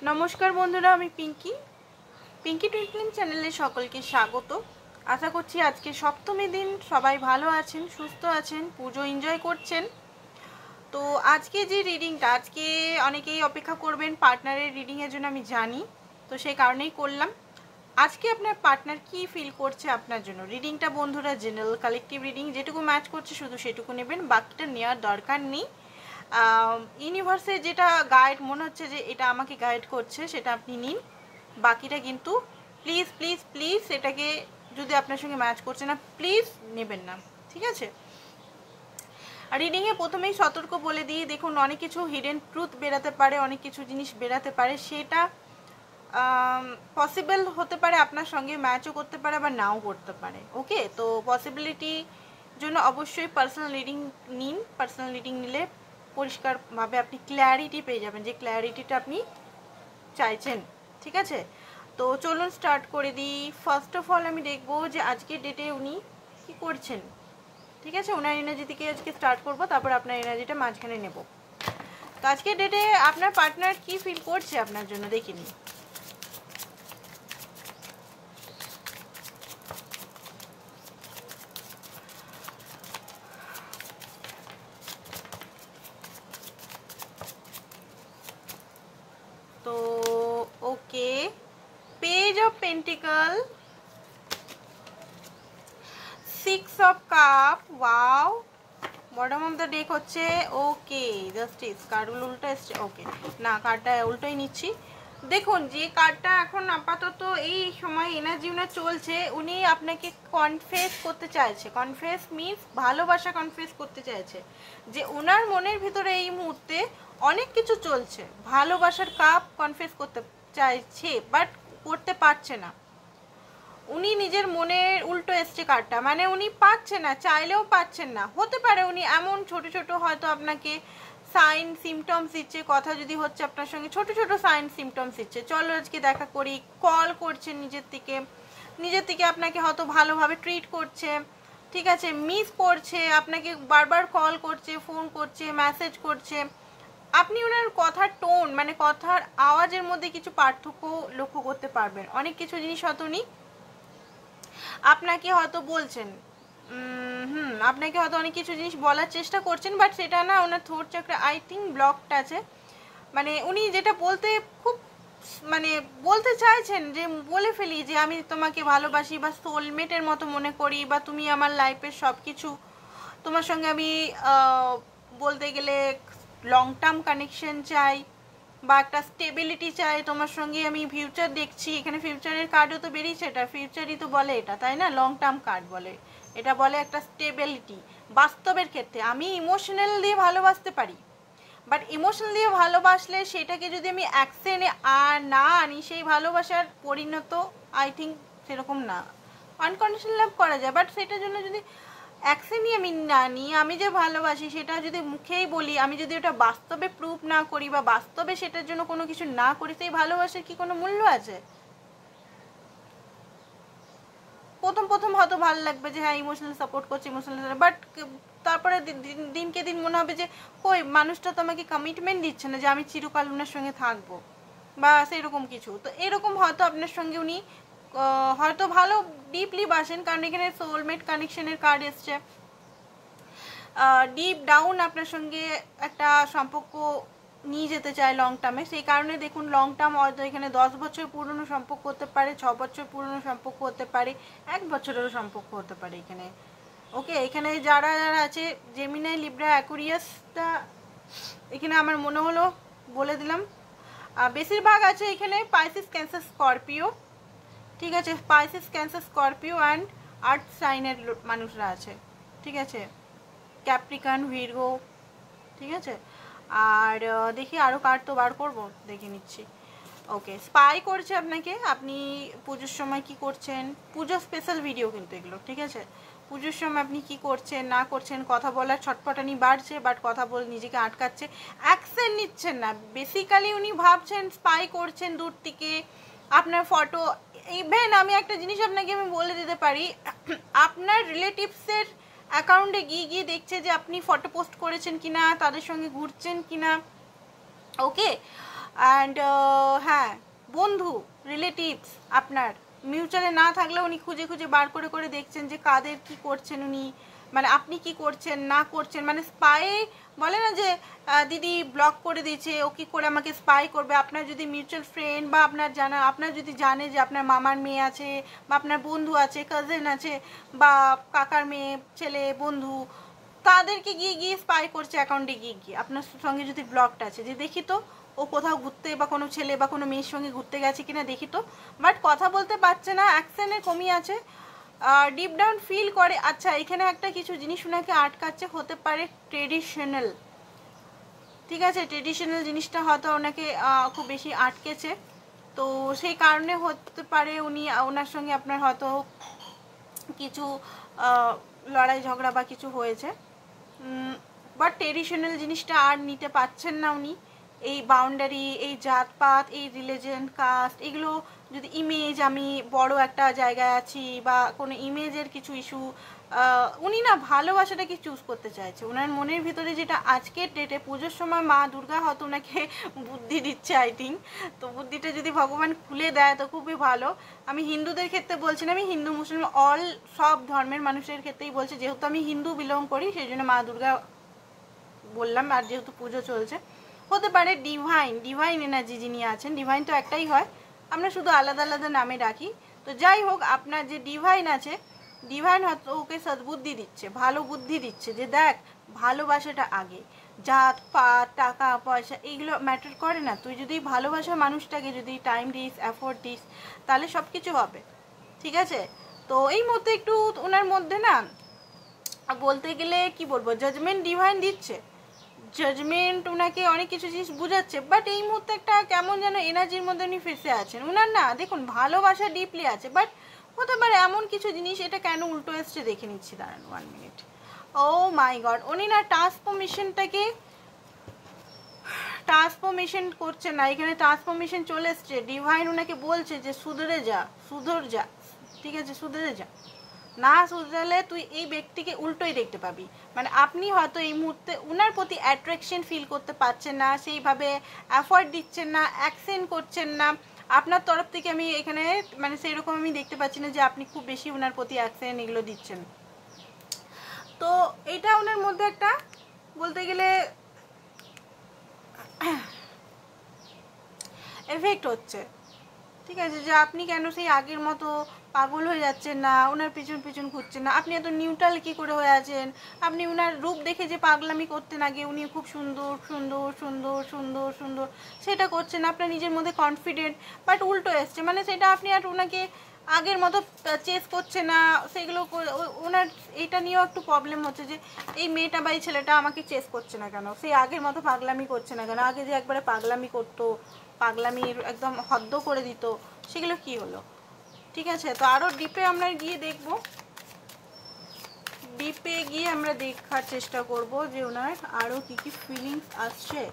নমস্কার বন্ধুরা, আমি পিঙ্কি টুইঙ্কলিং চ্যানেলে সকলকে স্বাগত। আশা করছি আজকে সপ্তমী দিন সবাই ভালো আছেন, সুস্থ আছেন, পুজো এনজয় করছেন। তো আজকে যে রিডিংটা, আজকে অনেকেই অপেক্ষা করবেন পার্টনারের রিডিংয়ের জন্য, আমি জানি, তো সেই কারণেই করলাম। আজকে আপনার পার্টনার কি ফিল করছে আপনার জন্য। রিডিংটা বন্ধুরা জেনারেল কালেকটিভ রিডিং, যেটুকু ম্যাচ করছে শুধু সেটুকু নেবেন, বাকিটা নেওয়ার দরকার নেই। ইউনিভার্সে যেটা গাইড মনে হচ্ছে যে এটা আমাকে গাইড করছে সেটা আপনি নিন, বাকিটা কিন্তু প্লিজ প্লিজ প্লিজ এটাকে যদি আপনার সঙ্গে ম্যাচ করছে না প্লিজ নেবেন না, ঠিক আছে। আর রিডিংয়ে প্রথমেই সতর্ক বলে দিই, দেখুন অনেক কিছু হিডেন ট্রুথ বেরাতে পারে, অনেক কিছু জিনিস বেরাতে পারে, সেটা পসিবল হতে পারে আপনার সঙ্গে ম্যাচও করতে পারে আবার নাও করতে পারে। ওকে, তো পসিবিলিটি জন্য অবশ্যই পার্সোনাল রিডিং নিন। পার্সোনাল রিডিং নিলে পরিষ্কারভাবে আপনি ক্ল্যারিটি পেয়ে যাবেন, যে ক্ল্যারিটিটা আপনি চাইছেন, ঠিক আছে। তো চলুন স্টার্ট করে দিই। ফার্স্ট অফ অল আমি দেখব যে আজকের ডেটে উনি কি করছেন, ঠিক আছে। ওনার এনার্জি থেকে আজকে স্টার্ট করব, তারপর আপনার এনার্জিটা মাঝখানে নেব। তো আজকের ডেটে আপনার পার্টনার কি ফিল করছে আপনার জন্য দেখিনি। তো okay, page of pentacle, 6 of cup, wow, bottom of the deck হচ্ছে ওকে জাস্টিস, কার্ডগুলো উল্টো এসছে। ওকে, না কার্ডটা উল্টোই নিচ্ছি। দেখুন যে কার্ডটা এখন আপাতত এই সময় এনার্জি উনার চলছে, উনি আপনাকে কনফেস করতে চাইছে। কনফেস মিন্স ভালোবাসা কনফেস করতে চাইছে, যে ওনার মনের ভিতরে এই মুহূর্তে অনেক কিছু চলছে, ভালোবাসার কাপ কনফেস করতে চাইছে বাট করতে পারছে না। উনি নিজের মনের উল্টো এসছে কার্ডটা, মানে উনি পাচ্ছে না, চাইলেও পাচ্ছেন না। হতে পারে উনি এমন ছোট ছোট হয়তো আপনাকে সাইন সিমটমস দিচ্ছে, কথা যদি হচ্ছে আপনার সঙ্গে ছোট ছোট সাইন সিমটমস দিচ্ছে, চলো আজকে দেখা করি, কল করছে নিজের থেকে আপনাকে হয়তো ভালোভাবে ট্রিট করছে, ঠিক আছে, মিস করছে আপনাকে, বারবার কল করছে, ফোন করছে, মেসেজ করছে। আপনি ওনার কথার টোন, মানে কথার আওয়াজের মধ্যে কিছু পার্থক্য লক্ষ্য করতে পারবেন। অনেক কিছু জিনিস হয়তো উনি আপনাকে হয়তো বলছেন, আপনাকে হয়তো অনেক কিছু জিনিস বলার চেষ্টা করছেন, বাট সেটা না, ওনার throat chakra I think blocked আছে। মানে উনি যেটা খুব মানে বলতে চাইছেন, যে বলে ফেলি যে আমি তোমাকে ভালোবাসি বা সোলমেটের মতো মনে করি, বা তুমি আমার লাইফের সব কিছু, তোমার সঙ্গে আমি বলতে গেলে লং টার্ম কানেকশন চাই বা একটা স্টেবিলিটি চাই, তোমার সঙ্গে আমি ফিউচার দেখছি। এখানে ফিউচারের কার্ডও তো বেরিয়েছে, এটা ফিউচারই তো বলে এটা, তাই না, লং টার্ম কার্ড বলে এটা, বলে একটা স্টেবিলিটি। বাস্তবের ক্ষেত্রে আমি ইমোশনাল দিয়ে ভালোবাসতে পারি, বাট ইমোশনাল দিয়ে ভালোবাসলে সেটাকে যদি আমি অ্যাকশনে না আনি, সেই ভালোবাসার পরিণত আই থিঙ্ক সেরকম না। আনকন্ডিশনাল লাভ করা যায়, বাট সেটার জন্য যদি অ্যাকশনই আমি না নিই, আমি যে ভালোবাসি সেটা যদি মুখেই বলি, আমি যদি ওটা বাস্তবে প্রুফ না করি বা বাস্তবে সেটার জন্য কোনো কিছু না করি, সেই ভালোবাসার কি কোনো মূল্য আছে? প্রথম হয়তো ভালো লাগবে যে হ্যাঁ ইমোশনাল সাপোর্ট করছে, ইমোশনাল, বাট তারপরে দিনকে দিন মনে হবে যে কই মানুষটা তো আমাকে কমিটমেন্ট দিচ্ছে না যে আমি চিরকাল ওনার সঙ্গে থাকবো বা সেরকম কিছু। তো এরকম হয়তো আপনার সঙ্গে উনি হয়তো ভালো ডিপলি বাসেন, কারণ এখানে সোলমেট কানেকশনের কার্ড এসছে। ডিপ ডাউন আপনার সঙ্গে একটা সম্পর্ক নিয়ে যেতে চায় লং টার্মে, সেই কারণে দেখুন লং টার্ম হয়তো এখানে 10 বছর পুরনো সম্পর্ক হতে পারে, 6 বছর পুরনো সম্পর্ক হতে পারে, 1 বছরেরও সম্পর্ক হতে পারে এখানে। ওকে, এখানে যারা আছে জেমিনাই, লিব্রা, অ্যাকুরিয়াসটা এখানে আমার মনে হলো বলে দিলাম। বেশিরভাগ আছে এখানে পাইসিস, ক্যান্সার, স্করপিও, ঠিক আছে, Pisces, cancer, Scorpio and earth সাইনের মানুষরা আছে, ঠিক আছে, ক্যাপ্রিকন, ভির্গো, ঠিক আছে। আর দেখি আরও কার্ড তো বার করবো, দেখে নিচ্ছি। ওকে, স্পাই করছে আপনাকে, আপনি পুজোর সময় কি করছেন, পুজো স্পেশাল ভিডিও কিন্তু এগুলো, ঠিক আছে। পুজোর সময় আপনি কি করছেন না করছেন, কথা বলার ছটপটানি বাড়ছে, বাট কথা বলে নিজেকে আটকাচ্ছে, অ্যাকশন নিচ্ছেন না। বেসিক্যালি উনি ভাবছেন, স্পাই করছেন দূর থেকে আপনার ফটো। ইভেন আমি একটা জিনিস আপনাকে আমি বলে দিতে পারি, আপনার রিলেটিভসের অ্যাকাউন্টে গিয়ে দেখছে যে আপনি ফটো পোস্ট করেছেন কিনা, তাদের সঙ্গে ঘুরছেন কিনা। ওকে, অ্যান্ড হ্যাঁ, বন্ধু রিলেটিভস আপনার মিউচুয়ালে না থাকলেও উনি খুঁজে খুঁজে বার করে করে দেখছেন যে কাদের কি করছেন উনি, মানে আপনি কি করছেন না করছেন, মানে স্পাই বলে না যে দিদি ব্লক করে দিয়েছে, ও কি করে আমাকে স্পাই করবে। আপনার যদি মিউচুয়াল ফ্রেন্ড বা আপনার যদি জানে যে আপনার মামার মেয়ে আছে বা আপনার বন্ধু আছে, কাজিন আছে বা কাকার মেয়ে ছেলে বন্ধু, তাদেরকে গিয়ে গিয়ে স্পাই করছে অ্যাকাউন্টে গিয়ে গিয়ে আপনার সঙ্গে যদি ব্লকটা আছে, যে দেখি তো ও কোথাও ঘুরতে বা কোনো ছেলে বা কোনো মেয়ের সঙ্গে ঘুরতে গেছে কিনা দেখি তো, বাট কথা বলতে পারছে না, অ্যাকশনের কমই আছে, ডিপ ডাউন ফিল করে। আচ্ছা, এখানে একটা কিছু জিনিস ওনাকে আটকাচ্ছে, হতে পারে ট্রেডিশনাল, ঠিক আছে, ট্রেডিশনাল জিনিসটা হয়তো ওনাকে খুব বেশি আটকেছে, তো সেই কারণে হতে পারে উনি ওনার সঙ্গে আপনার হয়তো কিছু লড়াই ঝগড়া বা কিছু হয়েছে, বাট ট্রেডিশনাল জিনিসটা আর নিতে পারছেন না উনি। এই বাউন্ডারি, এই জাতপাত, এই রিলিজন, কাস্ট, এগুলো যদি ইমেজ, আমি বড় একটা জায়গায় আছি বা কোনো ইমেজের কিছু ইস্যু, উনি না ভালোবাসাটাকে চুজ করতে চাইছে। ওনার মনের ভিতরে যেটা আজকের ডেটে পুজোর সময় মা দুর্গা হয়তো ওনাকে বুদ্ধি দিচ্ছে আই থিঙ্ক, তো বুদ্ধিটা যদি ভগবান খুলে দেয় তো খুবই ভালো। আমি হিন্দুদের ক্ষেত্রে বলছি না, আমি হিন্দু মুসলিম সব ধর্মের মানুষের ক্ষেত্রেই বলছি, যেহেতু আমি হিন্দু বিলং করি সেই জন্য মা দুর্গা বললাম, আর যেহেতু পুজো চলছে, হতে পারে ডিভাইন এনার্জি যিনি আছেন, ডিভাইন তো একটাই হয়, আমরা শুধু আলাদা আলাদা নামে ডাকি, তো যাই হোক আপনার যে ডিভাইন আছে, ডিভাইন হয়তো ওকে সদ্বুদ্ধি দিচ্ছে, ভালো বুদ্ধি দিচ্ছে, যে দেখ ভালোবাসাটা আগে, জাত পাত টাকা পয়সা এইগুলো ম্যাটার করে না, তুই যদি ভালোবাসা মানুষটাকে যদি টাইম দিস, এফোর্ট দিস, তাহলে সব কিছু হবে, ঠিক আছে। তো এই মধ্যে একটু ওনার মধ্যে না বলতে গেলে কি বলবো, জাজমেন্ট ডিভাইন দিচ্ছে, জাজমেন্ট ওনাকে অনেক কিছু জিনিস বুঝাচ্ছে, বাট এই মুহূর্তে একটা কেমন যেন এনার্জির মধ্যে উনি ফেসে আছেন। ওনার না দেখুন ভালোবাসা ডিপলি আছে, বাট হতে পারে এমন কিছু জিনিস, এটা কেন উল্টো এসছে দেখে নিচ্ছি, দাঁড়ান 1 মিনিট। ও মাই গড, উনি না ট্রান্সফরমেশন করছে না, এখানে ট্রান্সফরমেশন চলে এসছে, ডিভাইন ওনাকে বলছে যে সুধর যা, ঠিক আছে, সুধরে যা, না সুধরালে তুই এই ব্যক্তিকে উল্টোই দেখতে পাবি। মানে আপনি হয়তো এই মুহূর্তে ওনার প্রতি অ্যাট্রাকশন ফিল করতে পারছেন না, সেইভাবে অ্যাফোর্ড দিচ্ছেন না, অ্যাকশন করছেন না আপনার তরফ থেকে, আমি এখানে মানে সেই রকম আমি দেখতে পাচ্ছি না যে আপনি খুব বেশি ওনার প্রতি অ্যাকশন এগুলো দিচ্ছেন। তো এটা ওনার মধ্যে একটা বলতে গেলে এফেক্ট হচ্ছে, ঠিক আছে, যে আপনি কেন সেই আগের মতো পাগল হয়ে যাচ্ছেন না, ওনার পিছন পিছন ঘুরছেন না, আপনি এত নিউট্রাল কী করে হয়ে আছেন, আপনি ওনার রূপ দেখে যে পাগলামি করতেন আগে, উনি খুব সুন্দর সুন্দর সুন্দর সুন্দর সুন্দর সেটা করছেন, আপনার নিজের মধ্যে কনফিডেন্ট, বাট উল্টো এসছে, মানে সেটা আপনি আর ওনাকে আগের মতো চেস করছে না, সেগুলো ওনার এটা নিয়েও একটু প্রবলেম হচ্ছে যে এই মেয়েটা বা এই ছেলেটা আমাকে চেস করছে না কেন, সেই আগের মতো পাগলামি করছে না কেন, আগে যে একবারে পাগলামি করতো, পাগলামির একদম হদ্দ করে দিত, সেগুলো কি হলো, ঠিক আছে। তো আরও ডিপে আমরা গিয়ে দেখব, ডিপে গিয়ে আমরা দেখার চেষ্টা করব যে ওনার আরও কী কী ফিলিংস আসছে।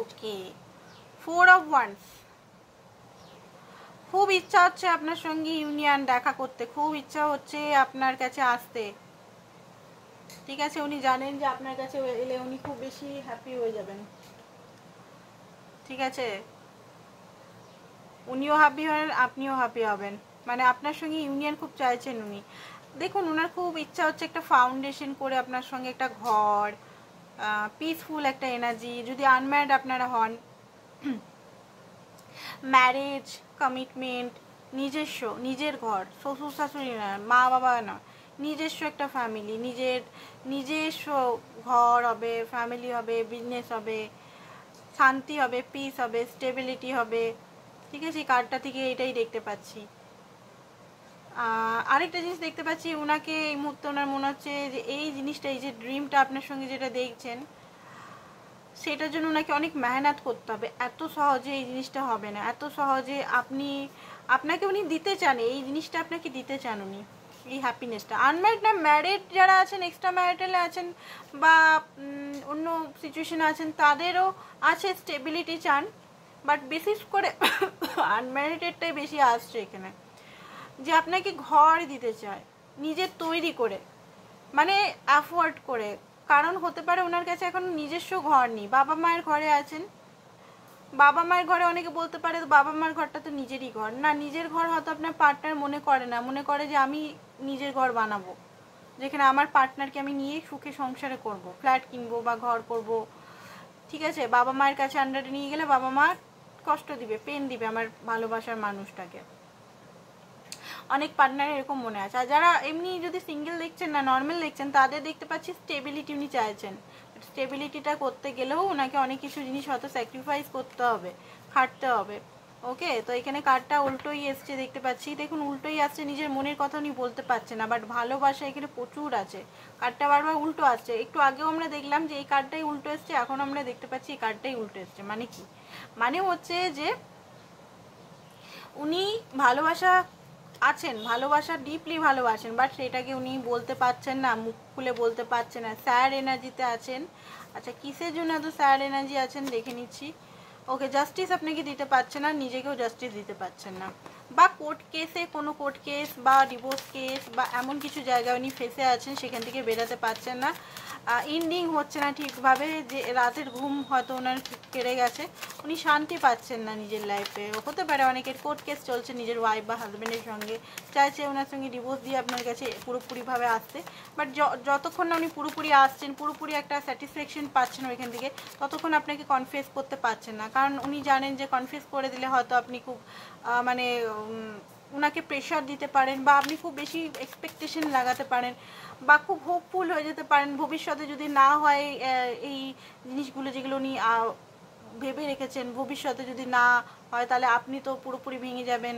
ওকে, 4 অফ ওয়ান্স, খুব ইচ্ছা হচ্ছে আপনার সঙ্গে ইউনিয়ন দেখা করতে, খুব ইচ্ছা হচ্ছে আপনার কাছে আসতে, ঠিক আছে, উনি জানেন যে আপনার কাছে এলে উনি খুব বেশি হ্যাপি হয়ে যাবেন, ঠিক আছে, উনিও হ্যাপি হবেন আপনিও হ্যাপি হবেন, মানে আপনার সঙ্গে ইউনিয়ন খুব চাইছেন উনি। দেখুন ওনার খুব ইচ্ছা হচ্ছে একটা ফাউন্ডেশন করে আপনার সঙ্গে একটা ঘর, পিসফুল একটা এনার্জি, যদি আনম্যারিড আপনারা হন, ম্যারেজ, কমিটমেন্ট, নিজের ঘর, শ্বশুর শাশুড়ি না, মা বাবা না, নিজস্ব একটা ফ্যামিলি, নিজস্ব ঘর হবে, ফ্যামিলি হবে, বিজনেস হবে, শান্তি হবে, পিস হবে, স্টেবিলিটি হবে, ঠিক আছে, এই কার্ডটা থেকে এটাই দেখতে পাচ্ছি। আরেকটা জিনিস দেখতে পাচ্ছি, ওনাকে এই মুহূর্তে ওনার মনে হচ্ছে যে এই জিনিসটা, এই যে ড্রিমটা আপনার সঙ্গে যেটা দেখছেন, সেটার জন্য ওনাকে অনেক মেহনত করতে হবে, এত সহজে এই জিনিসটা হবে না, এত সহজে আপনাকে উনি দিতে চান, এই জিনিসটা আপনাকে দিতে চান উনি, এই হ্যাপিনেসটা। আনম্যারিড না, ম্যারিড যারা আছেন, এক্সট্রা ম্যারিটালে আছেন বা অন্য সিচুয়েশনে আছেন, তাদেরও আছে, স্টেবিলিটি চান, বাট বিশেষ করে আনম্যারিডেরটাই বেশি আসছে এখানে, যে আপনাকে ঘর দিতে চায় নিজের তৈরি করে, মানে অ্যাফোর্ড করে। কারণ হতে পারে ওনার কাছে এখন নিজস্ব ঘর নেই, বাবা মায়ের ঘরে আছেন, বাবা মায়ের ঘরে অনেকে বলতে পারে বাবা মায়ের ঘরটা তো নিজেরই ঘর না, নিজের ঘর হয়তো আপনার পার্টনার মনে করে না, মনে করে যে আমি নিজের ঘর বানাবো, যেখানে আমার পার্টনারকে আমি নিয়ে সুখে সংসারে করব, ফ্ল্যাট কিনবো বা ঘর করব, ঠিক আছে। বাবা মায়ের কাছে আন্ডারে নিয়ে গেলে বাবা মা কষ্ট দিবে, পেন দিবে আমার ভালোবাসার মানুষটাকে। অনেক পার্টনার এরকম মনে আছে। আর যারা এমনি যদি সিঙ্গেল দেখছেন না, নর্মাল দেখছেন, তাদের দেখতে পাচ্ছি স্টেবিলিটি উনি চাইছেন। স্টেবিলিটিটা করতে গেলেও ওনাকে অনেক কিছু জিনিস হয়তো স্যাক্রিফাইস করতে হবে, খাটতে হবে। ওকে, তো এখানে কার্ডটা উল্টোই এসছে দেখতে পাচ্ছি, দেখুন উল্টোই আসছে, নিজের মনের কথা উনি বলতে পারছেন না, বাট ভালোবাসা এখানে প্রচুর আছে। কার্ডটা বারবার উল্টো আসছে, একটু আগেও আমরা দেখলাম যে এই কার্ডটাই উল্টো এসছে, এখন আমরা দেখতে পাচ্ছি এই কার্ডটাই উল্টো এসছে। মানে কি, মানে হচ্ছে যে উনি ভালোবাসা আছেন, ভালোবাসা ডিপলি ভালোবাসেন, বাট সেটাকে উনি বলতে পারছেন না, মুখ খুলে বলতে পারছেন না, স্যাড এনার্জিতে আছেন। আচ্ছা, কিসের জন্য এত স্যাড এনার্জি আছেন দেখে নিচ্ছি। ওকে, জাস্টিস আপনাকে দিতে পারছেন না, নিজেকেও জাস্টিস দিতে পারছেন না, বা কোর্ট কেসে, কোনো কোর্ট কেস বা ডিভোর্স কেস বা এমন কিছু জায়গায় উনি ফেসে আছেন, সেখান থেকে বেরোতে পারছেন না, ইন্ডিং হচ্ছে না ঠিকভাবে, যে রাতের ঘুম হয়তো ওনার কেড়ে গেছে, উনি শান্তি পাচ্ছেন না নিজের লাইফে। হতে পারে অনেকের কোর্ট কেস চলছে নিজের ওয়াইফ বা হাজব্যান্ডের সঙ্গে, চাইছে ওনার সঙ্গে ডিভোর্স দিয়ে আপনার কাছে পুরোপুরিভাবে আসতে, বাট যতক্ষণ না উনি পুরোপুরি আসছেন, পুরোপুরি একটা স্যাটিসফ্যাকশন পাচ্ছেন ওইখান থেকে, ততক্ষণ আপনাকে কনফেস করতে পারছেন না। কারণ উনি জানেন যে কনফেস করে দিলে হয়তো আপনি খুব মানে ওনাকে প্রেশার দিতে পারেন, বা আপনি খুব বেশি এক্সপেকটেশন লাগাতে পারেন, বা খুব হোপফুল হয়ে যেতে পারেন ভবিষ্যতে যদি না হয় এই জিনিসগুলো যেগুলো উনি ভেবে রেখেছেন, ভবিষ্যতে যদি না হয় তাহলে আপনি তো পুরোপুরি ভেঙে যাবেন,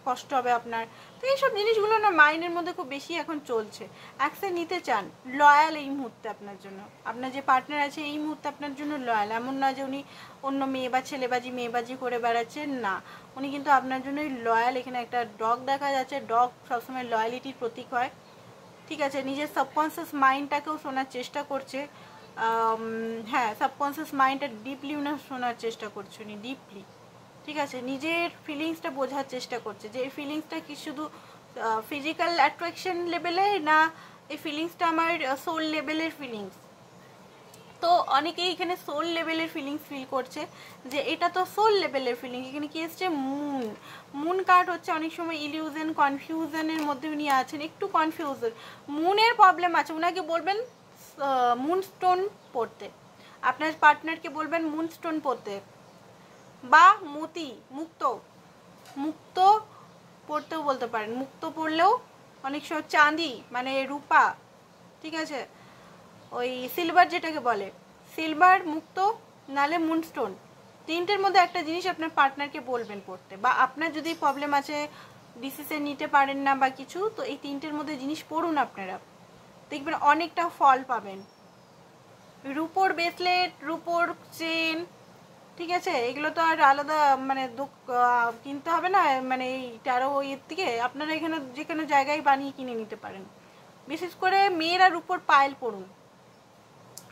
কষ্ট হবে আপনার। তো এইসব জিনিসগুলো না মাইন্ডের মধ্যে খুব বেশি এখন চলছে। অ্যাকশন নিতে চান, লয়াল এই মুহূর্তে আপনার জন্য, আপনার যে পার্টনার আছে এই মুহূর্তে আপনার জন্য লয়াল। এমন না যে উনি অন্য মেয়ে বা মেয়েবাজি করে বেড়াচ্ছেন, না, উনি কিন্তু আপনার জন্যই লয়াল। এখানে একটা ডগ দেখা যাচ্ছে, ডগ সবসময় লয়ালিটির প্রতীক হয়, ঠিক আছে। নিজের সাবকনসিয়াস মাইন্ডটাকেও শোনার চেষ্টা করছে, হ্যাঁ, সাবকনসিয়াস মাইন্ডটা ডিপলি উনি শোনার চেষ্টা করছে, উনি ডিপলি, ঠিক আছে। নিজের ফিলিংসটা বোঝার চেষ্টা করছে, যে এই ফিলিংসটা কি শুধু ফিজিক্যাল অ্যাট্রাকশন লেভেলে, না এই ফিলিংসটা আমার সোল লেভেলের ফিলিংস। তো অনেকেই এখানে সোল লেভেলের ফিলিংস ফিল করছে, যে এটা তো সোল লেভেলের ফিলিং। এখানে কি এসছে, মুন। মুন কার্ড হচ্ছে অনেক সময় ইলিউশন, কনফিউশনের মধ্যে উনি আছেন, একটু কনফিউজন, মুনের প্রবলেম আছে। ওনাকে বলবেন মুন স্টোন পড়তে, আপনার পার্টনারকে বলবেন মুন স্টোন পড়তে, বা মতি, মুক্ত, মুক্ত পড়তেও বলতে পারেন। মুক্ত পড়লেও অনেক সময় চাঁদি মানে রূপা, ঠিক আছে, ওই সিলভার যেটাকে বলে, সিলভার, মুক্ত, নালে মুনস্টোন, তিনটের মধ্যে একটা জিনিস আপনার পার্টনারকে বলবেন পড়তে। বা আপনার যদি প্রবলেম আছে, ডিসিশন নিতে পারেন না বা কিছু, তো এই তিনটের মধ্যে জিনিস পড়ুন, আপনারা দেখবেন অনেকটা ফল পাবেন। রূপোর ব্রেসলেট, রূপোর চেন, ঠিক আছে, এগুলো তো আর আলাদা মানে কিনতে হবে না, মানে এই ট্যারো ইয়ের থেকে আপনারা এখানে যে কোনো জায়গায় বানিয়ে কিনে নিতে পারেন। বিশেষ করে মেয়েরার উপর পায়েল পরুন।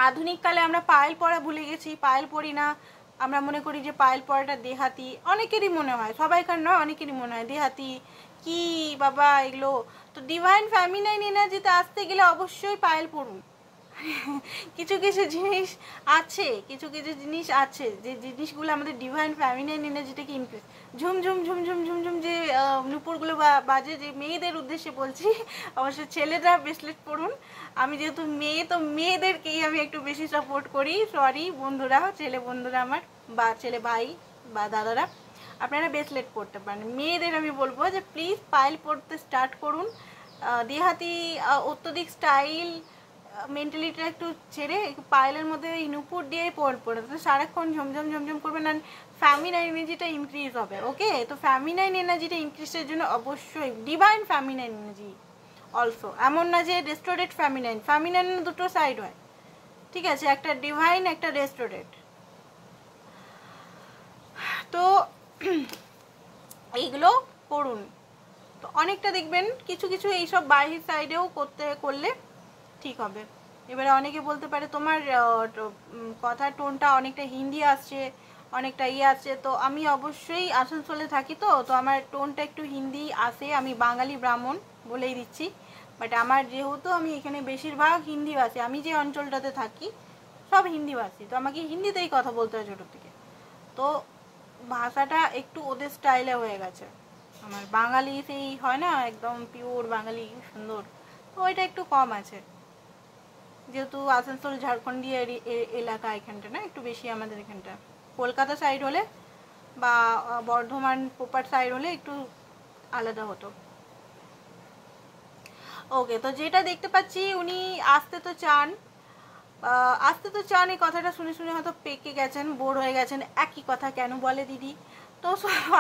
আধুনিক কালে আমরা পায়েল পরা ভুলে গেছি, পায়েল পরি না, আমরা মনে করি যে পায়েল পরাটা দেহাতি, অনেকেরই মনে হয়, সবাইকার নয়, অনেকেরই মনে হয় দেহাতি, কি বাবা এগুলো। তো ডিভাইন ফেমিনাইন এনার্জিতে আসতে গেলে অবশ্যই পায়েল পরুন। কিছু কিছু জিনিস আছে, কিছু কিছু জিনিস আছে যে জিনিসগুলো আমাদের divine feminine এনার্জিটাকে increase, Jhumjhum Jhumjhum Jhumjhum যে নুপুরগুলো বাজে, যে মেয়েদের উদ্দেশ্যে বলছি, অবশ্য ছেলেরা ব্রেসলেট পরুন। আমি যেহেতু মেয়ে, তো মেয়েদেরকেই আমি একটু বেশি সাপোর্ট করি, সরি বন্ধুরা, ছেলে বন্ধুরা আমার, বা ছেলে ভাই বা দাদারা, আপনারা ব্রেসলেট পরতে পারেন। মেয়েদের আমি বলবো যে প্লিজ পায়েল পরতে স্টার্ট করুন। দেহাতি অত্যধিক স্টাইল মেন্টালিটিটা একটু ছেড়ে একটু পায়েলের মধ্যে এই নুপুর দিয়ে পড়ে তো সারাক্ষণ ঝমঝম ঝমঝম করবেন, আর ফ্যামিনাইন এনার্জিটা ইনক্রিজ হবে। ওকে, তো ফ্যামিনাইন এনার্জিটা ইনক্রিজের জন্য অবশ্যই ডিভাইন ফ্যামিনাইন এনার্জি অলসো, এমন না যে রেস্টোরেট ফ্যামিনাইন, ফ্যামিনাইন দুটো সাইড হয়, ঠিক আছে, একটা ডিভাইন, একটা রেস্টোরেট। তো এইগুলো করুন, তো অনেকটা দেখবেন কিছু কিছু এইসব বাইরের সাইডেও করলে ঠিক হবে। এবারে অনেকে বলতে পারে তোমার কথার টোনটা অনেকটা হিন্দি আসছে, অনেকটা আসছে। তো আমি অবশ্যই আসানসোলে থাকি, তো আমার টোনটা একটু হিন্দি আসে, আমি বাঙালি ব্রাহ্মণ বলেই দিচ্ছি। বাট আমার যেহেতু আমি এখানে বেশিরভাগ হিন্দিভাষী, আমি যে অঞ্চলটাতে থাকি সব হিন্দিভাষী, তো আমাকে হিন্দিতেই কথা বলতে হয় ছোটোর থেকে। তো ভাষাটা একটু ওদের স্টাইলে হয়ে গেছে। আমার বাঙালি সেই হয় না একদম পিওর বাঙালি সুন্দর, তো ওইটা একটু কম আছে, যেহেতু আসানসোল ঝাড়খণ্ডী এলাকা, এখানটা না একটু বেশি আমাদের এখানটা। কলকাতা সাইড হলে বা বর্ধমান প্রপার সাইড হলে একটু আলাদা হতো। ওকে, তো যেটা দেখতে পাচ্ছি উনি আসতে তো চান, এই কথাটা শুনে শুনে হয়তো পেকে গেছেন, বোর হয়ে গেছেন, একই কথা কেন বলে দিদি। তো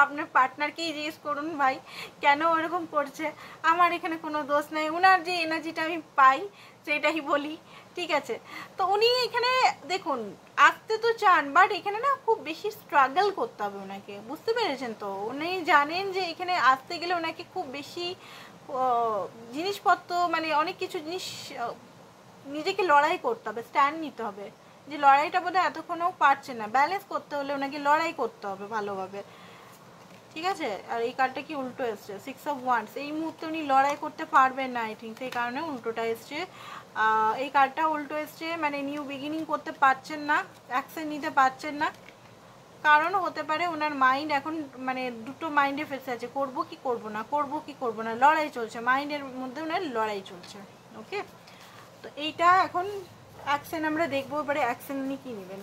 আপনার পার্টনারকেই জিজ্ঞেস করুন ভাই কেন ওরকম করছে, আমার এখানে কোনো দোষ নেই, ওনার যে এনার্জিটা আমি পাই সেটাই বলি, ঠিক আছে। তো উনি এখানে দেখুন আসতে তো চান, বাট এখানে না খুব বেশি স্ট্রাগল করতে হবে ওনাকে, বুঝতে পেরেছেন তো। উনি জানেন যে এখানে আসতে গেলে ওনাকে খুব বেশি জিনিসপত্র, মানে অনেক কিছু জিনিস নিজেকে লড়াই করতে হবে, স্ট্যান্ড নিতে হবে, যে লড়াইটা বোধহয় এতক্ষণও পারছে না, ব্যালেন্স করতে হলে ওনাকে লড়াই করতে হবে ভালোভাবে, ঠিক আছে। আর এই কার্ডটা কি উল্টো এসছে, 6 অফ ওয়ান্ডস, এই মুহূর্তে উনি লড়াই করতে পারবেন না, আই থিঙ্ক সেই কারণে উল্টোটা এসছে। এই কার্ডটা উল্টো এসছে, মানে নিউ বিগিনিং করতে পারছেন না, অ্যাকশন নিতে পারছেন না, কারণ হতে পারে ওনার মাইন্ড এখন মানে দুটো মাইন্ডে ফেসে আছে, করবো কি করবো না, করবো কি করবো না, লড়াই চলছে মাইন্ডের মধ্যে, ওনার লড়াই চলছে। ওকে, তো এইটা এখন অ্যাকশন আমরা দেখবো, এবারে অ্যাকশন উনি কী নেবেন।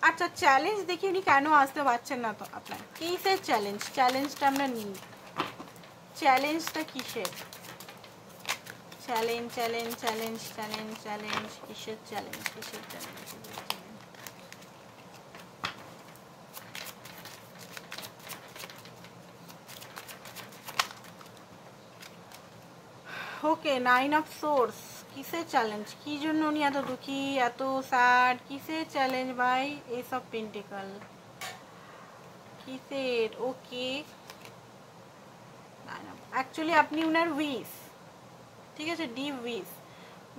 আচ্ছা, চ্যালেঞ্জ দেখি উনি কেন আসতে পারছেন না, তো আপনার কিসের চ্যালেঞ্জ, চ্যালেঞ্জটা আমরা নিই, চ্যালেঞ্জটা কিসের, challenge challenge challenge challenge challenge কিসের চ্যালেঞ্জ, কিসের চ্যালেঞ্জ। ওকে, 9 অফ সোর্স, কিসের চ্যালেঞ্জ, কি জন্য উনি এত দুঃখী, এত স্যাড, কিসের চ্যালেঞ্জ ভাই, এস অফ পেন্টিকল, কিসের। ওকে, অ্যাকচুয়ালি আপনি উনার উইশ, ঠিক আছে, ডিপ উইশ,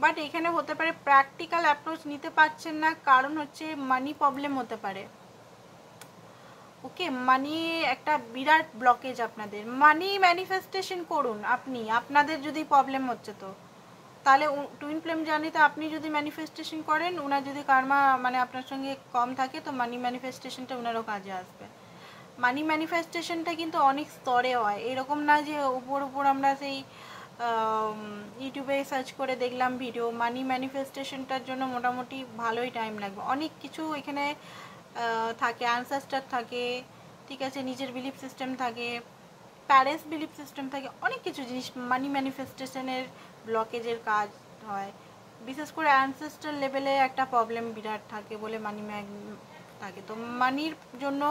বাট এখানে হতে পারে প্র্যাকটিক্যাল অ্যাপ্রোচ নিতে পারছেন না, কারণ হচ্ছে মানি প্রবলেম হতে পারে। ওকে, মানি একটা বিরাট ব্লকেজ আপনাদের, মানি ম্যানিফেস্টেশন করুন আপনি, আপনাদের যদি প্রবলেম হচ্ছে তো তাহলে টুইন ফ্লেম জার্নিতে আপনি যদি ম্যানিফেস্টেশন করেন, ওনার যদি কার্মা মানে আপনার সঙ্গে কম থাকে, তো মানি ম্যানিফেস্টেশনটা ওনারও কাজে আসবে। মানি ম্যানিফেস্টেশনটা কিন্তু অনেক স্তরে হয়, এরকম না যে উপর উপর আমরা সেই ইউটিউবে সার্চ করে দেখলাম ভিডিও। মানি ম্যানিফেস্টেশনটার জন্য মোটামুটি ভালোই টাইম লাগবে, অনেক কিছু এখানে থাকে, অ্যানসেস্টার থাকে, ঠিক আছে, নিজের বিলিফ সিস্টেম থাকে, প্যারেন্টস বিলিফ সিস্টেম থাকে, অনেক কিছু জিনিস মানি ম্যানিফেস্টেশনের ব্লকেজের কাজ হয়। বিশেষ করে অ্যানসেস্টার লেভেলে একটা প্রবলেম বিরাট থাকে বলে মানি থাকে। তো মানির জন্য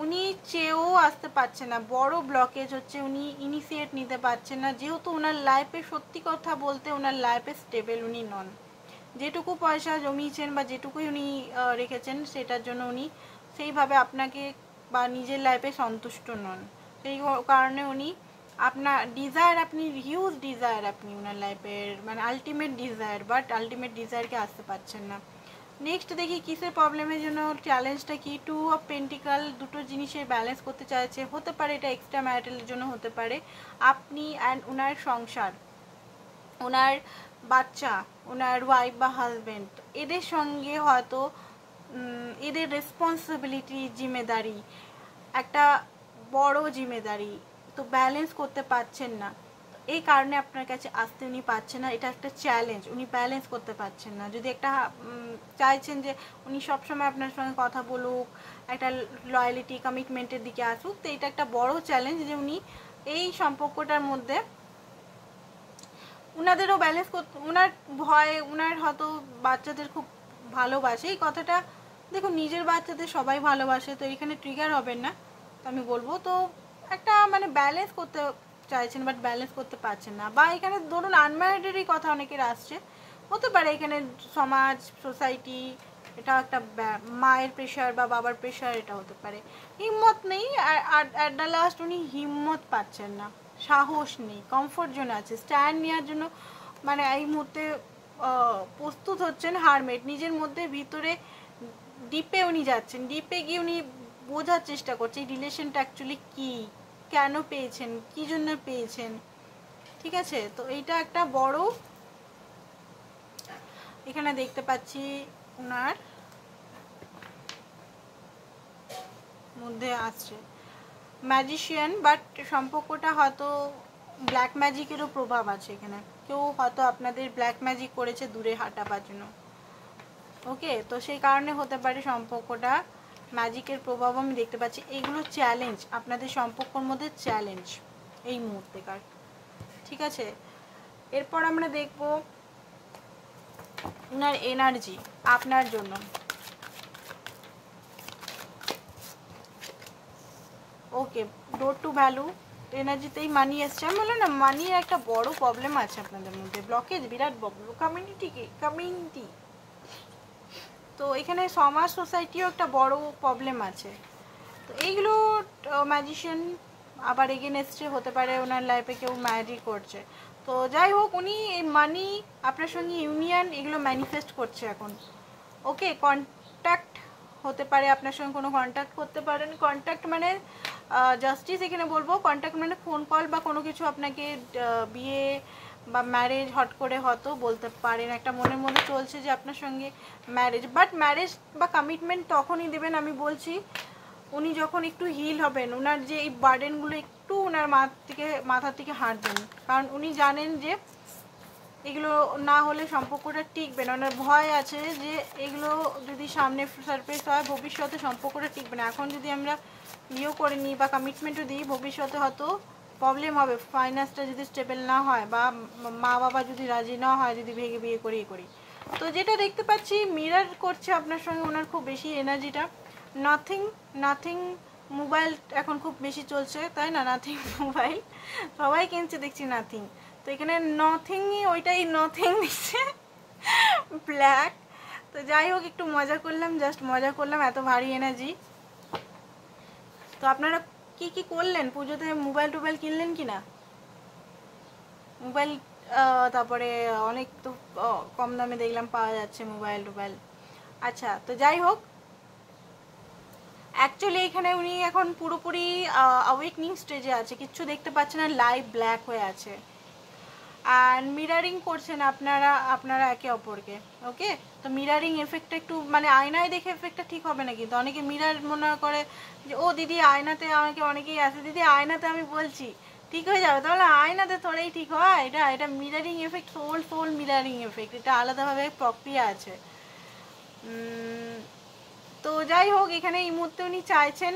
উনি চেয়েও আসতে পারছে না, বড় ব্লকেজ হচ্ছে উনি ইনিশিয়েট নিতে পারছেন না, যেহেতু ওনার লাইফে সত্যি কথা বলতে ওনার লাইফে স্টেবল উনি নন। যেটুকু পয়সা জমিয়েছেন বা যেটুকুই উনি রেখেছেন সেটার জন্য উনি সেইভাবে আপনাকে বা নিজের লাইফে সন্তুষ্ট নন, সেই কারণে উনি আপনার ডিজায়ার, আপনি হিউজ ডিজায়ার আপনি ওনার লাইফের, মানে আলটিমেট ডিজায়ার, বাট আলটিমেট ডিজায়ারকে আসতে পারছেন না। নেক্সট দেখি কিসের প্রবলেমের জন্য চ্যালেঞ্জটা কি, 2 অফ পেন্টিকাল, দুটো জিনিসের ব্যালেন্স করতে চাইছে, হতে পারে এটা এক্সট্রা ম্যারিটালের জন্য হতে পারে, আপনি অ্যান্ড ওনার সংসার, ওনার বাচ্চা, ওনার ওয়াইফ বা হাজব্যান্ড, এদের সঙ্গে হয়তো এদের রেসপন্সিবিলিটি, জিম্মেদারি, একটা বড় জিম্মেদারি, তো ব্যালেন্স করতে পারছেন না, এই কারণে আপনার কাছে আসতে উনি পারছেন না, এটা একটা চ্যালেঞ্জ, উনি ব্যালেন্স করতে পারছেন না। যদি একটা চাইছেন যে উনি সবসময় আপনার সঙ্গে কথা বলুক, একটা লয়ালিটি কমিটমেন্টের দিকে আসুক, তো এটা একটা বড় চ্যালেঞ্জ যে উনি এই সম্পর্কটার মধ্যে উনাদেরও ব্যালেন্স করতে, উনার ভয়, উনার হয়তো বাচ্চাদের খুব ভালোবাসে, এই কথাটা দেখুন নিজের বাচ্চাদের সবাই ভালোবাসে, তো এখানে ট্রিগার হবেন না, তো আমি বলবো তো একটা মানে ব্যালেন্স করতে চাইছেন বাট ব্যালেন্স করতে পারছেন না, বা এখানে ধরুন আনম্যারিডেরই কথা অনেকের আসছে, হতে পারে এখানে সমাজ, সোসাইটি, এটা একটা মায়ের প্রেশার বা বাবার প্রেশার, এটা হতে পারে। হিম্মত নেই, আর অ্যাট দ্য লাস্ট উনি হিম্মত পাচ্ছেন না, সাহস নেই, কমফোর্ট জোনে আছে, স্ট্যান্ড নেওয়ার জন্য মানে এই মুহূর্তে প্রস্তুত হচ্ছেন হারমেট। নিজের মধ্যে ভিতরে ডিপে উনি যাচ্ছেন, ডিপে গিয়ে উনি বোঝার চেষ্টা করছে এই রিলেশনটা অ্যাকচুয়ালি কী, কেন পেয়েছেন, কী জন্য পেয়েছেন। ঠিক আছে, তো এইটা একটা বড় এখানে দেখতে পাচ্ছি ওনার মধ্যে আসছে ম্যাজিশিয়ান, বাট সম্পর্কটা হয়তো ব্ল্যাক ম্যাজিকেরও প্রভাব আছে এখানে, কেউ হয়তো আপনাদের ব্ল্যাক ম্যাজিক করেছে দূরে হাঁটাবার জন্য। ওকে, তো সেই কারণে হতে পারে সম্পর্কটা ম্যাজিকের প্রভাব আমি দেখতে পাচ্ছি। এইগুলো চ্যালেঞ্জ, আপনাদের সম্পর্কর মধ্যে চ্যালেঞ্জ এই মুহূর্তেকার। ঠিক আছে, এরপর আমরা দেখব ওনার এনার্জি আপনার জন্য। ওকে, ডোর টু ভ্যালু এনার্জিতেই মানি এসছে। আমি বললাম না, মানির একটা বড় প্রবলেম আছে আপনাদের মধ্যে, ব্লকেজ, বিরাট প্রবলেম কমিউনিটি। তো এখানে সমাজ, সোসাইটিও একটা বড় প্রবলেম আছে। তো এইগুলো ম্যাজিশিয়ান আবার এগেনস্টে হতে পারে, ওনার লাইফে কেউ ম্যাজিক করছে। তো যাই হোক, উনি এই মানি, আপনার সঙ্গে ইউনিয়ন, এগুলো ম্যানিফেস্ট করছে এখন। ওকে, কন্ট্যাক্ট হতে পারে, আপনার সঙ্গে কোনো কন্ট্যাক্ট করতে পারেন। কন্ট্যাক্ট মানে জাস্টিস এখানে বলবো, কন্ট্যাক্ট মানে ফোন কল বা কোনো কিছু আপনাকে বিয়ে বা ম্যারেজ হট করে হয়তো বলতে পারেন, একটা মনের মধ্যে চলছে যে আপনার সঙ্গে ম্যারেজ। বাট ম্যারেজ বা কমিটমেন্ট তখনই দেবেন আমি বলছি উনি যখন একটু হিল হবেন, ওনার যে এই বার্ডেনগুলো একটু ওনার মাথার থেকে হাঁটবেন, কারণ উনি জানেন যে এগুলো না হলে সম্পর্কটা টিকবে না। ওনার ভয় আছে যে এগুলো যদি সামনে সারফেস হয় ভবিষ্যতে সম্পর্কটা টিকবে না। এখন যদি আমরা বিয়েও করে নিই বা কমিটমেন্টও দিই, ভবিষ্যতে হয়তো প্রবলেম হবে, ফাইন্যান্সটা যদি স্টেবল না হয় বা মা বাবা যদি রাজি না হয়, যদি ভেঙে বিয়ে করি। তো যেটা দেখতে পাচ্ছি মিরর করছে আপনার সঙ্গে ওনার খুব বেশি এনার্জিটা। নাথিং মোবাইল এখন খুব বেশি চলছে, তাই না? নাথিং মোবাইল সবাই কিনছে দেখছি নাথিং। তো এখানে নথিংই, ওইটাই নথিং দিচ্ছে ব্ল্যাক। তো যাই হোক, একটু মজা করলাম, জাস্ট মজা করলাম, এত ভারী এনার্জি। তো আপনারা কি কি করলেন পুজোতে? মোবাইল টোবাইল কিনলেন কি না? মোবাইল তারপরে অনেক তো কম দামে দেখলাম পাওয়া যাচ্ছে মোবাইল টোবাইল। আচ্ছা, তো যাই হোক, অ্যাকচুয়ালি এখানে উনি এখন পুরোপুরি অ্যাওয়েকনিং স্টেজে আছে, কিচ্ছু দেখতে পাচ্ছে না, লাইভ ব্ল্যাক হয়ে আছে। আর মিরারিং করছেন আপনারা একে অপরকে। ওকে, তো মিরারিং এফেক্টটা একটু মানে আয়নায় দেখে এফেক্টটা ঠিক হবে না, কিন্তু অনেকে মিরার মনে করে যে ও দিদি আয়নাতে, আমাকে অনেকেই আছে দিদি আয়নাতে আমি বলছি ঠিক হয়ে যাবে, তাহলে আয়নাতে থোড়াই ঠিক হয়। এটা mirroring effect, soul mirroring effect, এটা আলাদাভাবে প্রক্রিয়া আছে। তো যাই হোক, এখানে এই মুহূর্তে উনি চাইছেন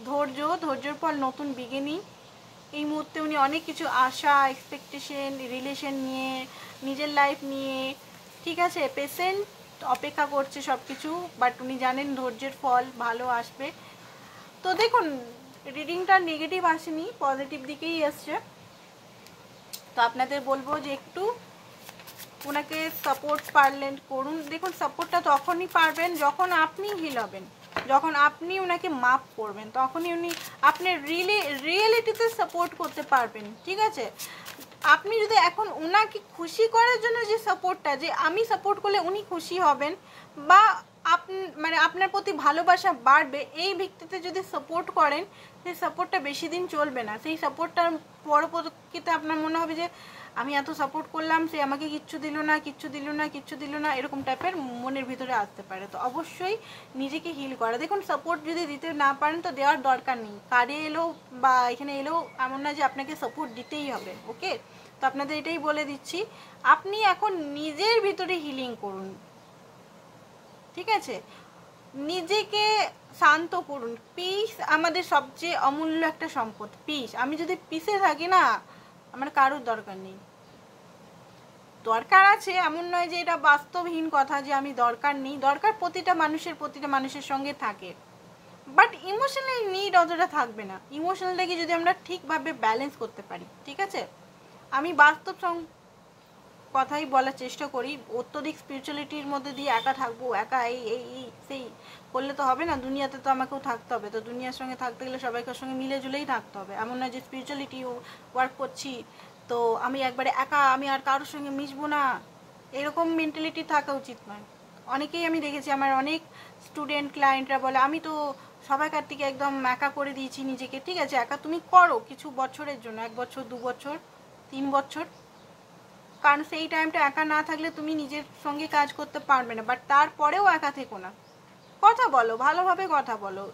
ধৈর্যর পর নতুন বিগিনিং। এই মুহূর্তে উনি অনেক কিছু আশা, এক্সপেকটেশন, রিলেশন নিয়ে, নিজের লাইফ নিয়ে, ঠিক আছে, পেশেন্ট অপেক্ষা করছে সব কিছু। বাট উনি জানেন ধৈর্যের ফল ভালো আসবে। তো দেখুন, রিডিংটা নেগেটিভ আসেনি, পজিটিভ দিকেই আসছে। তো আপনাদের বলবো যে একটু ওনাকে সাপোর্ট পারলেন করুন। দেখুন, সাপোর্টটা তখনই পারবেন যখন আপনি হিল হবেন, যখন আপনি ওনাকে মাপ করবেন, তখনই উনি আপনি রিয়েলিটিতে সাপোর্ট করতে পারবেন। ঠিক আছে, আপনি যদি এখন ওনাকে খুশি করার জন্য যে সাপোর্টটা, যে আমি সাপোর্ট করলে উনি খুশি হবেন বা মানে আপনার প্রতি ভালোবাসা বাড়বে, এই ভিত্তিতে যদি সাপোর্ট করেন, সেই সাপোর্টটা বেশি দিন চলবে না। সেই সাপোর্টটার পরবর্তীতে আপনার মনে হবে যে আমি এত সাপোর্ট করলাম, সে আমাকে কিচ্ছু দিল না, এরকম টাইপের মনের ভিতরে আসতে পারে। তো অবশ্যই নিজেকে হিল করা। দেখুন, সাপোর্ট যদি দিতে না পারেন তো দেওয়ার দরকার নেই, কারে এলো বা এখানে এলেও এমন না যে আপনাকে সাপোর্ট দিতেই হবে। ওকে, তো আপনাদের এটাই বলে দিচ্ছি, আপনি এখন নিজের ভিতরে হিলিং করুন। ঠিক আছে, নিজেকে শান্ত করুন। পিস আমাদের সবচেয়ে অমূল্য একটা সম্পদ, পিস। আমি যদি পিসে থাকি না, আমার কারোর দরকার নেই। দরকার আছে এমন নয় যে এটা বাস্তবহীন কথা যে আমি দরকার নেই, দরকার প্রতিটা মানুষের সঙ্গে থাকে। বাট ইমোশনাল নিড অতটা থাকবে না। ইমোশনালটাকে যদি আমরা ঠিকভাবে ব্যালেন্স করতে পারি, ঠিক আছে। আমি বাস্তব কথাই বলার চেষ্টা করি। অত্যধিক স্পিরিচুয়ালিটির মধ্যে দিয়ে একা থাকবো, একা এই এই এই সেই করলে তো হবে না। দুনিয়াতে তো আমাকেও থাকতে হবে, তো দুনিয়ার সঙ্গে থাকতে গেলে সবাইকার সঙ্গে মিলে জুলেই থাকতে হবে। এমন না যে স্পিরিচুয়ালিটি ওয়ার্ক করছি তো আমি একবারে একা, আমি আর কারোর সঙ্গে মিশবো না, এরকম মেন্টালিটি থাকা উচিত নয়। অনেকেই আমি দেখেছি, আমার অনেক স্টুডেন্ট ক্লায়েন্টরা বলে আমি তো সবাইকার থেকে একদম একা করে দিয়েছি নিজেকে। ঠিক আছে, একা তুমি করো কিছু বছরের জন্য, 1 বছর 2 বছর 3 বছর, কারণ সেই টাইমটা একা না থাকলে তুমি নিজের সঙ্গে কাজ করতে পারবে না। বাট তারপরেও একা থেকো না, কথা বলো, ভালোভাবে কথা বলো,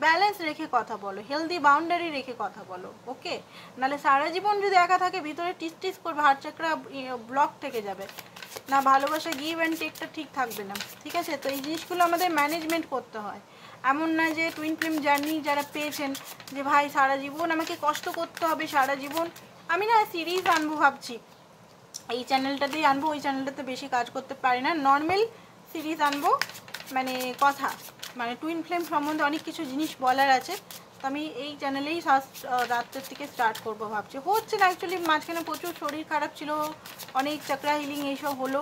ব্যালেন্স রেখে কথা বলো, হেলদি বাউন্ডারি রেখে কথা বলো, ওকে? নাহলে সারা জীবন যদি একা থাকে ভিতরে টিস টিস করবে, হার্ট চাকরা ব্লক থেকে যাবে, না ভালোবাসা গিভ অ্যান্ড টেকটা ঠিক থাকবে না। ঠিক আছে, তো এই জিনিসগুলো আমাদের ম্যানেজমেন্ট করতে হয়। এমন না যে টুইন ফ্লেম জার্নি যারা পেয়েছেন যে ভাই সারা জীবন আমাকে কষ্ট করতে হবে সারা জীবন। আমি না সিরিজ আনবো ভাবছি, এই চ্যানেলটাতেই আনবো, ওই চ্যানেলটাতে বেশি কাজ করতে পারি না, নর্মাল সিরিজ আনবো, মানে কথা, মানে টুইন ফ্লেম সম্বন্ধে অনেক কিছু জিনিস বলার আছে। তো আমি এই চ্যানেলেই রাত্রের থেকে স্টার্ট করবো ভাবছি। হচ্ছে না অ্যাকচুয়ালি, মাঝখানে প্রচুর শরীর খারাপ ছিল, অনেক চক্রা হিলিং এইসব হলো,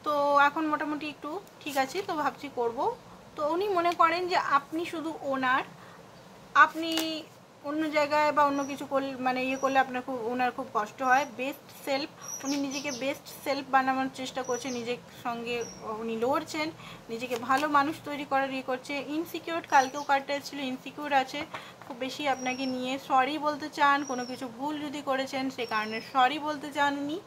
তো এখন মোটামুটি একটু ঠিক আছে, তো ভাবছি করব। তো উনি মনে করেন যে আপনি শুধু ওনার, আপনি অন্য জায়গায় বা অন্য কিছু করলে মানে ইয়ে করলে আপনার ওনার খুব কষ্ট হয়। বেস্ট সেলফ, উনি নিজেকে বেস্ট সেলফ বানানোর চেষ্টা করছে, নিজের সঙ্গে উনি লড়ছেন, নিজেকে ভালো মানুষ তৈরি করার ইয়ে করছে। ইনসিকিউর, কালকেও কার্ডটা ছিল, ইনসিকিউর আছে খুব বেশি আপনাকে নিয়ে, সরি বলতে চান, কোনো কিছু ভুল যদি করেছেন সে কারণে সরি বলতে চান উনি।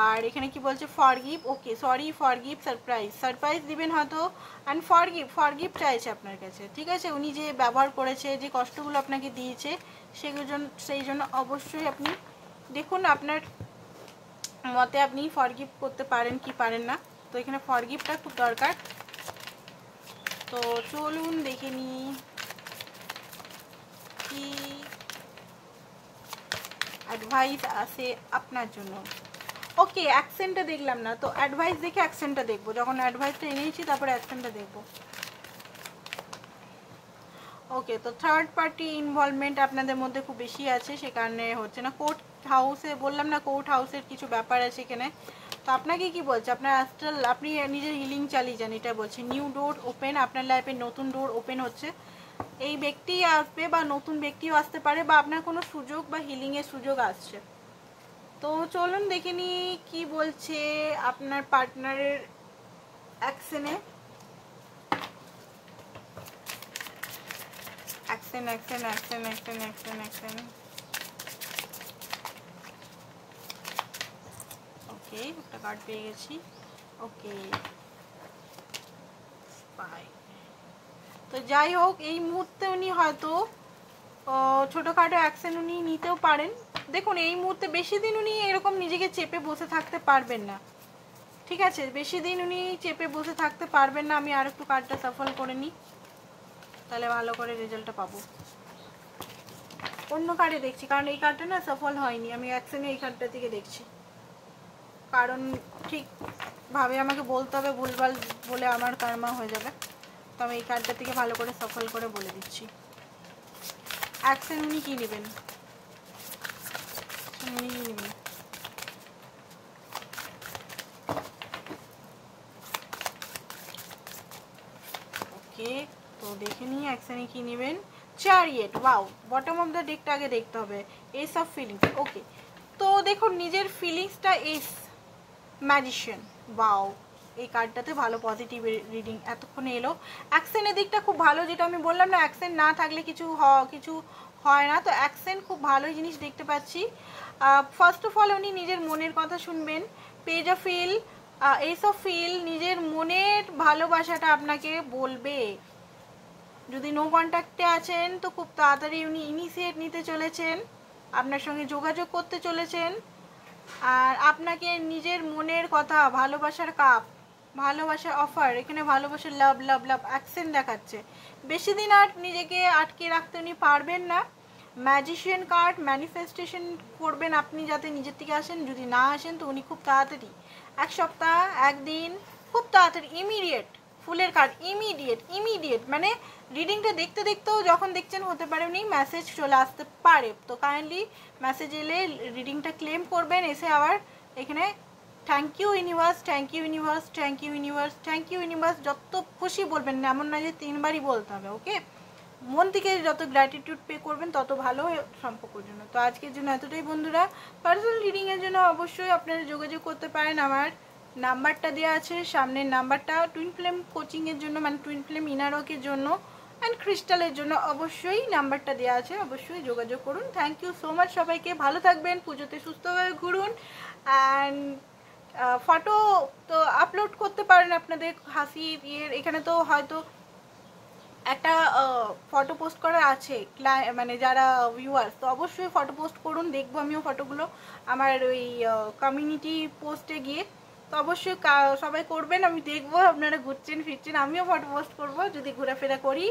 আর এখানে কি বলছে, ফরগিভ, ওকে সরি, ফরগিভ, সারপ্রাইজ দিবেন হয়তো, অ্যান্ড ফরগিভ চাইছে আপনার কাছে। ঠিক আছে, উনি যে ব্যবহার করেছে, যে কষ্টগুলো আপনাকে দিয়েছে, সেই জন্য অবশ্যই আপনি দেখুন আপনার মতে আপনি ফরগিভ করতে পারেন কি পারেন না। তো এখানে ফরগিভটা খুব দরকার। তো চলুন দেখে নিই কি অ্যাডভাইস আছে আপনার জন্য। ওকে, অ্যাকসেন্টটা দেখলাম না, তো অ্যাডভাইস দেখে অ্যাকসেন্টটা দেখবো। যখন অ্যাডভাইসটা এনেছি তারপরে অ্যাকসেন্টটা দেখবো। ওকে, তো থার্ড পার্টি ইনভলভমেন্ট আপনাদের মধ্যে খুব বেশি আছে, সে কারণে হচ্ছে না। কোর্ট হাউসে বললাম না, কোর্ট হাউসের কিছু ব্যাপার আছে এখানে। তো আপনাকে কি বলছে, আপনার অ্যাস্ট্রাল, আপনি নিজের হিলিং চালিয়ে যান, এটা বলছে। নিউ ডোর ওপেন, আপনার লাইফে নতুন ডোর ওপেন হচ্ছে। এই ব্যক্তি আসবে বা নতুন ব্যক্তিও আসতে পারে, বা আপনার কোনো সুযোগ বা হিলিংয়ের সুযোগ আসছে। তো চলুন দেখে নিই কি বলছে আপনার পার্টনারের অ্যাকশনে। Action action action action action action. Okay, একটা কার্ড পেয়ে গেছি। Okay, bye. তো যাই হোক, এই মুহূর্তে উনি হয়তো ছোটোখাটো অ্যাকশন উনি নিতেও পারেন। দেখুন, এই মুহূর্তে বেশি দিন উনি এরকম নিজেকে চেপে বসে থাকতে পারবেন না। ঠিক আছে, বেশি দিন উনি চেপে বসে থাকতে পারবেন না। আমি আর একটু কার্ডটা সাফল করে নিই, তাহলে ভালো করে রেজাল্টটা পাবো। অন্য কার্ডে দেখছি, কারণ এই কার্ডটা না সফল হয়নি। আমি অ্যাকশনে এই কার্ডটা থেকে দেখছি, কারণ ঠিকভাবে আমাকে বলতে হবে, ভুলভাল বলে আমার কারমা হয়ে যাবে। তো আমি এই কার্ডটা থেকে ভালো করে সফল করে বলে দিচ্ছি। অ্যাকশন উনি কী নেবেন, উনি কী নেবেন? ওকে, তো দেখে নিই অ্যাকশনে কী নেবেন। Chariot, wow, bottom of the ডেকটা আগে দেখতে হবে। Ace of feelings, okay. তো দেখুন, নিজের ফিলিংসটা এস, ম্যাজিশিয়ান, ওয়াও, এই কার্ডটাতে ভালো পজিটিভ রিডিং এতক্ষণে এলো। অ্যাকশনের দিকটা খুব ভালো, যেটা আমি বললাম না, অ্যাকশন না থাকলে কিছু হয় না। তো অ্যাকশন খুব ভালো জিনিস দেখতে পাচ্ছি। ফার্স্ট অফ অল উনি নিজের মনের কথা শুনবেন। পেজ অফ ফিল, এস অফ ফিল, নিজের মনের ভালোবাসাটা আপনাকে বলবে। যদি নো কন্ট্যাক্টে আছেন তো খুব তাড়াতাড়ি উনি ইনিশিয়েট নিতে চলেছেন, আপনার সঙ্গে যোগাযোগ করতে চলেছেন। আর আপনাকে নিজের মনের কথা, ভালোবাসার কাপ, ভালোবাসার অফার, এখানে ভালোবাসার লাভ লাভ লাভ অ্যাকশন দেখাচ্ছে। বেশি দিন আর নিজেকে আটকে রাখতে উনি পারবেন না। ম্যাজিশিয়ান কার্ড, ম্যানিফেস্টেশন করবেন আপনি যাতে নিজের থেকে আসেন। যদি না আসেন তো উনি খুব তাড়াতাড়ি, 1 সপ্তাহ, 1 দিন, খুব তাড়াতাড়ি, ইমিডিয়েট। ফুলের কার্ড, ইমিডিয়েট, মানে রিডিংটা দেখতে দেখতেও যখন দেখছেন হতে পারে উনি মেসেজ চলে আসতে পারে, তো কাইন্ডলি মেসেজ এলে রিডিংটা ক্লেম করবেন, এসে আবার এখানে thank you universe, thank you universe, thank you universe, thank you universe যত খুশি বলবেন, এমন না যে 3 বারই বলতে হবে, ওকে? মন থেকে যত গ্র্যাটিটিউড পে করবেন তত ভালো সম্পর্কের জন্য। তো আজকের জন্য এতটাই বন্ধুরা। পার্সোনাল রিডিংয়ের জন্য অবশ্যই আপনারা যোগাযোগ করতে পারেন, আমার নাম্বারটা দেওয়া আছে সামনের নাম্বারটা। টুইন ফ্লেম কোচিংয়ের জন্য, মানে টুইন ফ্লেম ইনারকের জন্য অ্যান্ড ক্রিস্টালের জন্য অবশ্যই নাম্বারটা দেওয়া আছে, অবশ্যই যোগাযোগ করুন। থ্যাংক ইউ সো মাচ সবাইকে, ভালো থাকবেন, পুজোতে সুস্থভাবে ঘুরুন। অ্যান্ড ফটো তো আপলোড করতে পারেন আপনাদের হাসি ইয়ের, এখানে তো হয়তো একটা ফটো পোস্ট করা আছে মানে যারা ভিউয়ার্স, তো অবশ্যই ফটো পোস্ট করুন, দেখবো আমিও ফটোগুলো আমার ওই কমিউনিটি পোস্টে গিয়ে। তো অবশ্যই সবাই করবেন, আমি দেখবো আপনারা ঘুরছেন ফিরছেন, আমিও ফটো পোস্ট করব যদি ঘোরাফেরা করি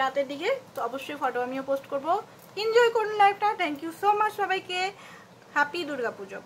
রাতের দিকে, তো অবশ্যই ফটো আমিও পোস্ট করব। এনজয় করুন লাইফটা। থ্যাংক ইউ সো মাচ সবাইকে, হ্যাপি দুর্গাপুজো।